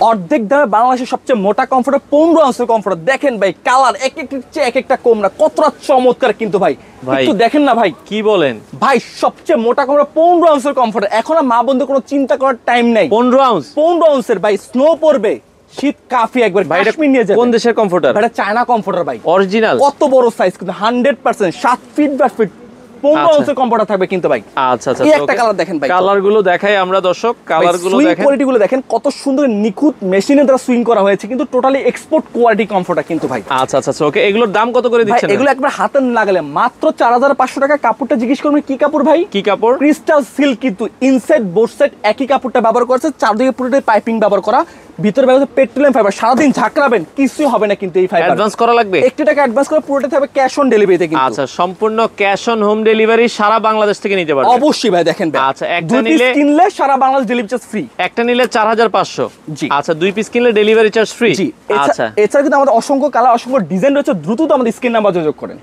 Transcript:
অর্ধেক দামে বাংলাদেশের সবচেয়ে মোটা কমফোর্টার 15 আউন্সের কমফোর্টার। দেখেন ভাই কালার এক একটার চেয়ে এক একটা কম না, কতটা চমৎকার কিন্তু ভাই একটু দেখেন না ভাই। কি বলেন ভাই সবচেয়ে মোটা কমফোর্টার 15 আউন্সের কমফোর্টার। এখন আর মা বন্ধু কোনো চিন্তা করার টাইম নাই। 15 আউন্সের ভাই, স্নো পড়বে, শীত কাফি একবার কাশ্মীর নিয়ে যাবে। কোন দেশের কমফোর্টার? এটা চায়না কমফোর্টার ভাই, অরিজিনাল। কত বড় সাইজ কিন্তু 100% 7 ফিট বাই ফিট 15 আউন্সের কমফোর্টার থাকবে কিন্তু ভাই। আচ্ছা আচ্ছা, এই একটা কালার দেখেন ভাই, কালারগুলো দেখাই আমরা দর্শক, কালারগুলো দেখেন, কোয়ালিটিগুলো দেখেন কত সুন্দর নিখুঁত মেশিনের দ্বারা সুইং করা হয়েছে, কিন্তু টোটালি এক্সপোর্ট কোয়ালিটি কমফোর্টার কিন্তু ভাই। আচ্ছা আচ্ছা ওকে, এগুলোর দাম কত করে দিচ্ছেন? এগুলো একবার হাতে লাগালে মাত্র 4500 টাকা। কাপড়টা জিজ্ঞেস করবেন কি কাপড় ভাই? কি কাপড়? ক্রিস্টাল সিল্ক, কিন্তু ইনসাইড বোথ সাইড একই কাপড়টা ব্যবহার করেছে, চারদিকে পুরোটাই পাইপিং ব্যবহার করা, ভিতরে ব্যবহার পেট্রোলিয়াম ফাইবার। সারাদিন ঝাঁকড়াবেন কিছু হবে না কিন্তু এই ফাইবার। অ্যাডভান্স করা লাগবে? একটু টাকা অ্যাডভান্স করে, পুরোটা থাকবে ক্যাশ অন ডেলিভারিতে কিন্তু। আচ্ছা, সম্পূর্ণ ক্যাশ অন হোম ডেলিভারি, সারা বাংলাদেশ থেকে নিতে পারবেন? অবশ্যই ভাই দেখেন ভাই। আচ্ছা, একটা নিলে কিনলে সারা বাংলাদেশ ডেলিভারি চার্জ ফ্রি। একটা নিলে 4500। জি। আচ্ছা, 2 পিস কিনলে ডেলিভারি চার্জ ফ্রি। জি। আচ্ছা, এছাড়া কিন্তু আমাদের অসংখ্য কালার, অসংখ্য ডিজাইন রয়েছে। দ্রুত আমাদের স্ক্রিন নাম্বার যোগাযোগ করেন।